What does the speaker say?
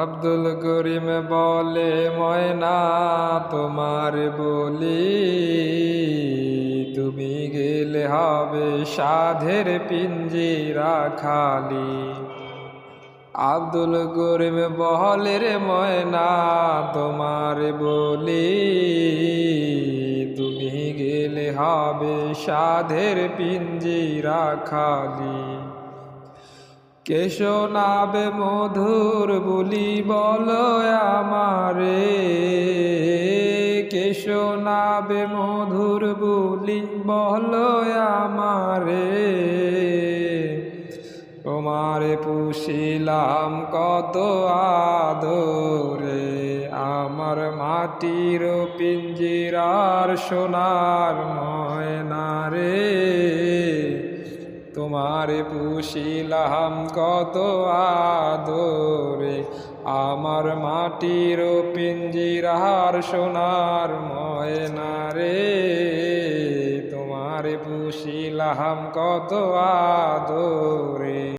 আব্দুল করিম বলে ময়না তোমার বলি, তুমি গেলে হবে সাধের পিঞ্জিরা খালি। আব্দুল করিম বলে রে ময়না তোমার বলি, তুমি গেলে হবে সাধের পিঞ্জিরা খালি। কে শোনাবে মধুর বুলি বলো আমারে, কে শোনাবে মধুর বুলি বলো আমারে। তোমারে পুষিলাম কত আদরে, আমার মাটির পিঞ্জিরার সোনার ময়না রে। তোমারে পুষিলাম কত আদরে, আমার মাটির পিঞ্জিরার সোনার ময়না রে। তোমারে পুষিলাম কত আদরে।